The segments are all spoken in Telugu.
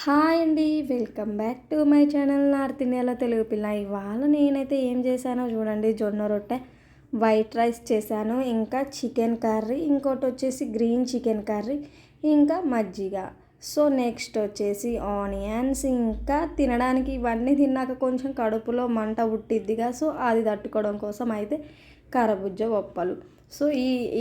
హాయ్ అండి. Welcome back to my channel north ఇండియాలో తెలుగు పిల్ల. ఇవాళ నేనైతే ఏం చేశానో చూడండి. జొన్న రొట్టె, వైట్ రైస్ చేశాను, ఇంకా చికెన్ కర్రీ, ఇంకోటి వచ్చేసి గ్రీన్ చికెన్ కర్రీ, ఇంకా మజ్జిగ. సో నెక్స్ట్ వచ్చేసి ఆనియన్స్. ఇంకా తినడానికి ఇవన్నీ తిన్నాక కొంచెం కడుపులో మంట పుట్టిద్దిగా, సో అది తట్టుకోవడం కోసం అయితే కరబుజ్జ ఒప్పలు. సో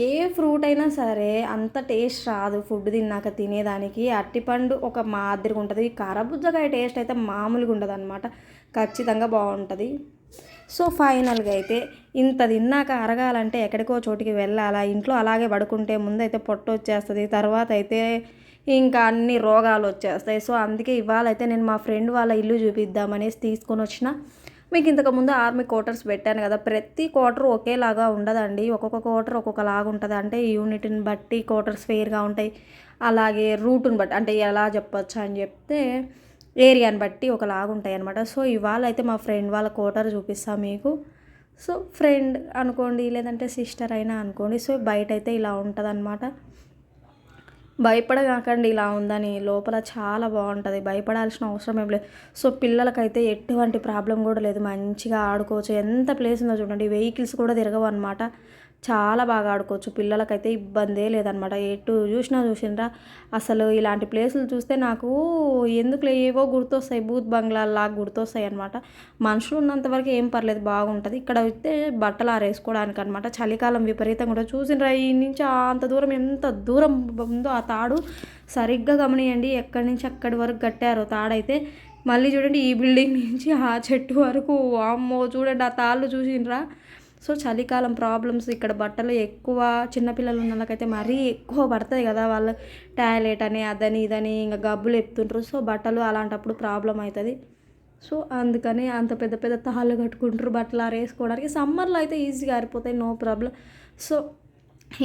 ఏ ఫ్రూట్ అయినా సరే అంత టేస్ట్ రాదు ఫుడ్ తిన్నాక తినేదానికి. అరటిపండు ఒక మాదిరిగా ఉంటుంది, కరబుజ్జకాయ టేస్ట్ అయితే మామూలుగా ఉండదు అనమాట, ఖచ్చితంగా బాగుంటుంది. సో ఫైనల్గా అయితే ఇంత తిన్నాక అరగాలంటే ఎక్కడికో చోటికి వెళ్ళాలా, ఇంట్లో అలాగే పడుకుంటే ముందైతే పొట్ట వచ్చేస్తుంది, తర్వాత అయితే ఇంకా అన్ని రోగాలు వచ్చేస్తాయి. సో అందుకే ఇవాళ అయితే నేను మా ఫ్రెండ్ వాళ్ళ ఇల్లు చూపిద్దామనేసి తీసుకొని వచ్చిన. మీకు ఇంతకుముందు ఆర్మీ క్వార్టర్స్ పెట్టాను కదా, ప్రతి క్వార్టర్ ఒకేలాగా ఉండదండి, ఒక్కొక్క క్వార్టర్ ఒక్కొక్కలాగా ఉంటుంది. అంటే యూనిట్ని బట్టి క్వార్టర్స్ ఫెయిర్గా ఉంటాయి, అలాగే రూట్ని బట్టి, అంటే ఎలా చెప్పొచ్చు అని చెప్తే ఏరియాని బట్టి ఒకలాగా ఉంటాయి అనమాట. సో ఇవాళ అయితే మా ఫ్రెండ్ వాళ్ళ క్వార్టర్ చూపిస్తాను మీకు. సో ఫ్రెండ్ అనుకోండి, లేదంటే సిస్టర్ అయినా అనుకోండి. సో బయట అయితే ఇలా ఉంటుంది అనమాట. భయపడకండి ఇలా ఉందని, లోపల చాలా బాగుంటుంది, భయపడాల్సిన అవసరం ఏం లేదు. సో పిల్లలకైతే ఎటువంటి ప్రాబ్లం కూడా లేదు, మంచిగా ఆడుకోవచ్చు. ఎంత ప్లేస్ ఉందో చూడండి, వెహికల్స్ కూడా తిరగవు అనమాట, చాలా బాగా ఆడుకోవచ్చు. పిల్లలకైతే ఇబ్బందే లేదనమాట. ఎటు చూసినరా అసలు ఇలాంటి ప్లేసులు చూస్తే నాకు ఎందుకులే ఏవో గుర్తొస్తాయి, బూత్ బంగ్లాల్లాగా గుర్తొస్తాయి అనమాట. మనుషులు ఉన్నంతవరకు ఏం పర్లేదు, బాగుంటుంది. ఇక్కడ అయితే బట్టలు ఆరేసుకోవడానికి అనమాట. చలికాలం విపరీతంగా కూడా చూసినరా, ఈ నుంచి అంత దూరం, ఎంత దూరం ఉందో ఆ తాడు సరిగ్గా గమనియండి, ఎక్కడి నుంచి అక్కడి వరకు కట్టారో తాడైతే. మళ్ళీ చూడండి, ఈ బిల్డింగ్ నుంచి ఆ చెట్టు వరకు, అమ్మో చూడండి ఆ తాళ్ళు చూసినరా. సో చలికాలం ప్రాబ్లమ్స్ ఇక్కడ, బట్టలు ఎక్కువ చిన్నపిల్లలు ఉన్న వాళ్ళకైతే మరీ ఎక్కువ పడతాయి కదా, వాళ్ళు టాయిలెట్ అని అదని ఇదని ఇంకా గబ్బులు ఎత్తుంటారు. సో బట్టలు అలాంటప్పుడు ప్రాబ్లం అవుతుంది. సో అందుకని అంత పెద్ద పెద్ద తాళ్ళు కట్టుకుంటారు బట్టలు ఆరేసుకోవడానికి. సమ్మర్లో అయితే ఈజీగా ఆరిపోతాయి, నో ప్రాబ్లం. సో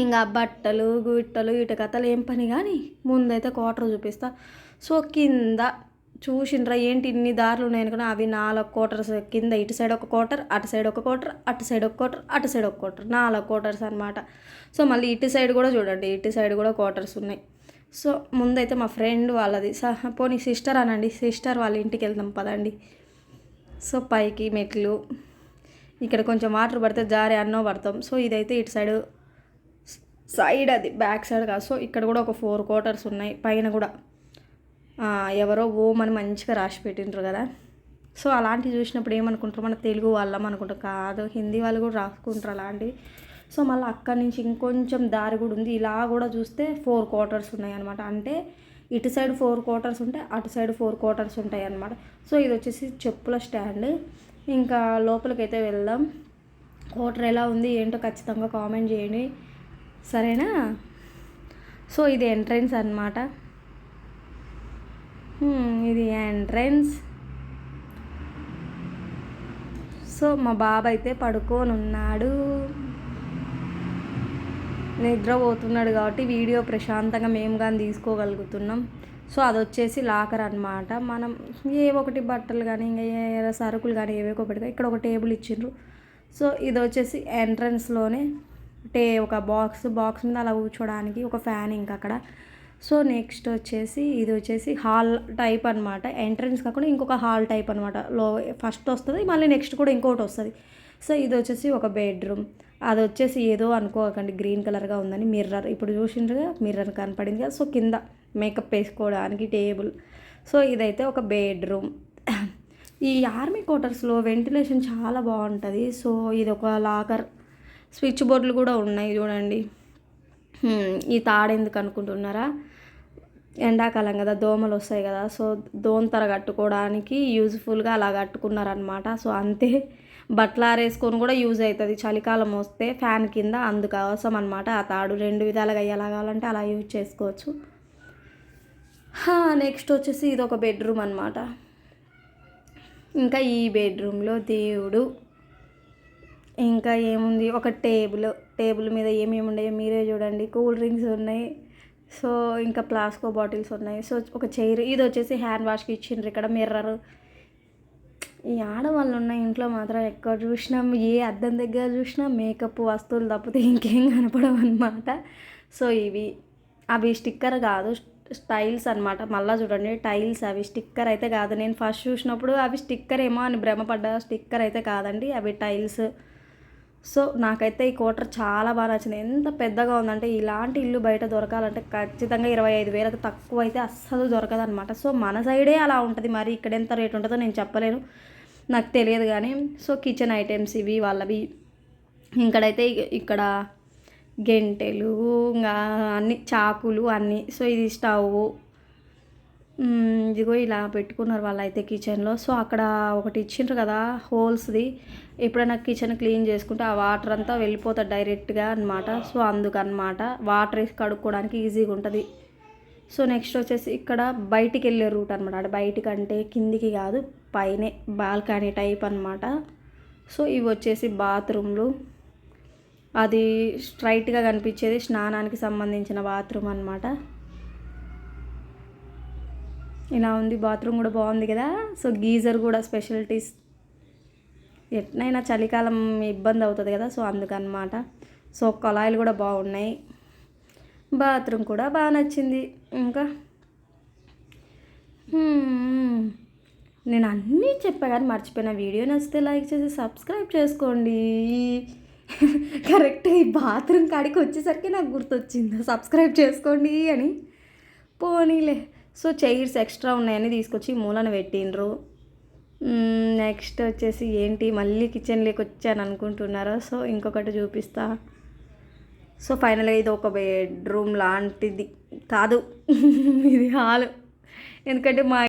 ఇంకా బట్టలు గుట్టలు ఇటు కథలు ఏం పని కానీ ముందైతే క్వార్టర్ చూపిస్తా. సో కింద చూసిండ్రా ఏంటి ఇన్ని దారులు ఉన్నాయి అనుకున్నా, అవి 4 క్వార్టర్స్. కింద ఇటు సైడ్ ఒక క్వార్టర్, అటు సైడ్ ఒక క్వార్టర్, అటు సైడ్ ఒక క్వార్టర్, అటు సైడ్ ఒక క్వార్టర్, 4 క్వార్టర్స్ అనమాట. సో మళ్ళీ ఇటు సైడ్ కూడా చూడండి, ఇటు సైడ్ కూడా క్వార్టర్స్ ఉన్నాయి. సో ముందైతే మా ఫ్రెండ్ వాళ్ళది, పోనీ సిస్టర్ అనండి, సిస్టర్ వాళ్ళ ఇంటికి వెళ్దాం పదండి. సో పైకి మెట్లు, ఇక్కడ కొంచెం వాటర్ పడితే జారే అన్నో పడతాం. సో ఇదైతే ఇటు సైడ్ అది బ్యాక్ సైడ్ కాదు. సో ఇక్కడ కూడా ఒక 4 క్వార్టర్స్ ఉన్నాయి, పైన కూడా ఎవరో ఓం అని మంచిగా రాసి పెట్టిండ్రు కదా. సో అలాంటివి చూసినప్పుడు ఏమనుకుంటారు, మన తెలుగు వాళ్ళం అనుకుంటారు, కాదు హిందీ వాళ్ళు కూడా రాసుకుంటారు అలాంటివి. సో మళ్ళీ అక్కడి నుంచి ఇంకొంచెం దారి కూడా ఉంది, ఇలా కూడా చూస్తే 4 క్వార్టర్స్ ఉన్నాయి అనమాట. అంటే ఇటు సైడ్ 4 క్వార్టర్స్ ఉంటాయి, అటు సైడ్ 4 క్వార్టర్స్ ఉంటాయి అనమాట. సో ఇది వచ్చేసి చెప్పుల స్టాండ్. ఇంకా లోపలికైతే వెళ్దాం. క్వార్టర్ ఎలా ఉంది ఏంటో ఖచ్చితంగా కామెంట్ చేయండి, సరేనా. సో ఇది ఎంట్రన్స్ అనమాట, ఇది ఎంట్రన్స్. సో మా బాబు అయితే పడుకొని ఉన్నాడు, నిద్రపోతున్నాడు కాబట్టి వీడియో ప్రశాంతంగా మేము కానీ తీసుకోగలుగుతున్నాం. సో అది వచ్చేసి లాకర్ అనమాట. మనం ఏ ఒకటి బట్టలు కానీ ఇంకా ఏ సరుకులు కానీ ఏవో ఒకటిగా ఇక్కడ ఒక టేబుల్ ఇచ్చిండ్రు. సో ఇది వచ్చేసి ఎంట్రన్స్లోనే ఒక బాక్స్ మీద అలా కూర్చోడానికి ఒక ఫ్యాన్ ఇంకా అక్కడ. సో నెక్స్ట్ వచ్చేసి ఇది వచ్చేసి హాల్ టైప్ అనమాట, ఎంట్రన్స్ కాకుండా ఇంకొక హాల్ టైప్ అనమాట. ఫస్ట్ వస్తుంది, మళ్ళీ నెక్స్ట్ కూడా ఇంకోటి వస్తుంది. సో ఇది వచ్చేసి ఒక బెడ్రూమ్. అది వచ్చేసి ఏదో అనుకోకండి, గ్రీన్ కలర్గా ఉందని మిర్రర్, ఇప్పుడు చూసిండ్రుగా మిర్రర్ కనపడింది కదా. సో కింద మేకప్ వేసుకోవడానికి టేబుల్. సో ఇదైతే ఒక బెడ్రూమ్. ఈ ఆర్మీ క్వార్టర్స్లో వెంటిలేషన్ చాలా బాగుంటుంది. సో ఇది ఒక లాకర్, స్విచ్ బోర్డులు కూడా ఉన్నాయి చూడండి. ఈ తాడెందుకు అనుకుంటున్నారా, ఎండాకాలం కదా, దోమలు వస్తాయి కదా. సో దోంతర కట్టుకోవడానికి యూజ్ఫుల్గా అలా కట్టుకున్నారనమాట. సో అంతే, బట్టలు ఆరేసుకొని కూడా యూజ్ అవుతుంది చలికాలం వస్తే ఫ్యాన్ కింద, అందుకు అవసరం అనమాట. ఆ తాడు 2 విధాలుగా ఎలా కావాలంటే అలా యూజ్ చేసుకోవచ్చు. నెక్స్ట్ వచ్చేసి ఇది ఒక బెడ్రూమ్ అనమాట. ఇంకా ఈ బెడ్రూమ్లో దేవుడు, ఇంకా ఏముంది, ఒక టేబుల్ మీద ఏమేమి ఉన్నాయో మీరే చూడండి. కూల్ డ్రింక్స్ ఉన్నాయి, సో ఇంకా ప్లాస్కో బాటిల్స్ ఉన్నాయి. సో ఒక చైర్, ఇది వచ్చేసి హ్యాండ్ వాష్కి ఇచ్చిండ్రు. ఇక్కడ మిర్రర్. ఈ ఆడవాళ్ళు ఉన్న ఇంట్లో మాత్రం ఎక్కడ చూసినా, ఏ అద్దం దగ్గర చూసినా మేకప్ వస్తువులు తప్పితే ఇంకేం కనపడవు అనమాట. సో ఇవి అవి స్టిక్కర్ కాదు, టైల్స్ అనమాట. మళ్ళీ చూడండి టైల్స్ అవి స్టిక్కర్ అయితే కాదు. నేను ఫస్ట్ చూసినప్పుడు అవి స్టిక్కర్ ఏమో అని భ్రమపడ్డా, స్టిక్కర్ అయితే కాదండి, అవి టైల్స్. సో నాకైతే ఈ క్వార్టర్ చాలా బాగా నచ్చింది. ఎంత పెద్దగా ఉందంటే ఇలాంటి ఇల్లు బయట దొరకాలంటే ఖచ్చితంగా 25,000కి తక్కువ అయితే అస్సలు దొరకదనమాట. సో మన సైడే అలా ఉంటుంది, మరి ఇక్కడ ఎంత రేట్ ఉంటుందో నేను చెప్పలేను, నాకు తెలియదు కానీ. సో కిచెన్ ఐటమ్స్ ఇవి వాళ్ళవి. ఇక్కడైతే ఇక్కడ గెంటెలు ఇంకా అన్ని చాకులు అన్నీ. సో ఇది స్టవ్, ఇదిగో ఇలా పెట్టుకున్నారు వాళ్ళైతే కిచెన్లో. సో అక్కడ ఒకటి ఇచ్చిండ్రు కదా హోల్స్ది, ఎప్పుడైనా కిచెన్ క్లీన్ చేసుకుంటే ఆ వాటర్ అంతా వెళ్ళిపోతుంది డైరెక్ట్గా అనమాట. సో అందుకనమాట వాటర్ వేసి కడుక్కోవడానికి ఈజీగా ఉంటుంది. సో నెక్స్ట్ వచ్చేసి ఇక్కడ బయటికి వెళ్ళే రూట్ అనమాట. అంటే బయటికి అంటే కిందికి కాదు, పైనే బాల్కనీ టైప్ అనమాట. సో ఇవి వచ్చేసి బాత్రూమ్లు. అది స్ట్రైట్గా కనిపించేది స్నానానికి సంబంధించిన బాత్రూమ్ అనమాట. ఇలా ఉంది, బాత్రూమ్ కూడా బాగుంది కదా. సో గీజర్ కూడా స్పెషాలిటీస్, ఎట్నైనా చలికాలం ఇబ్బంది అవుతుంది కదా, సో అందుకనమాట. సో కొలాయిలు కూడా బాగున్నాయి, బాత్రూమ్ కూడా బాగా నచ్చింది. ఇంకా నేను అన్నీ చెప్పా కానీ మర్చిపోయిన. వీడియో నచ్చితే లైక్ చేసి సబ్స్క్రైబ్ చేసుకోండి. కరెక్ట్ ఈ బాత్రూమ్ కాడికి వచ్చేసరికి నాకు గుర్తొచ్చింది సబ్స్క్రైబ్ చేసుకోండి అని. పోనీలే. సో చైర్స్ ఎక్స్ట్రా ఉన్నాయని తీసుకొచ్చి మూలన పెట్టిండ్రు. నెక్స్ట్ వచ్చేసి ఏంటి మళ్ళీ కిచెన్లోకి వచ్చాను అనుకుంటున్నారా? సో ఇంకొకటి చూపిస్తా. సో ఫైనల్గా ఇది ఒక బెడ్రూమ్ లాంటిది కాదు, ఇది హాల్. ఎందుకంటే మా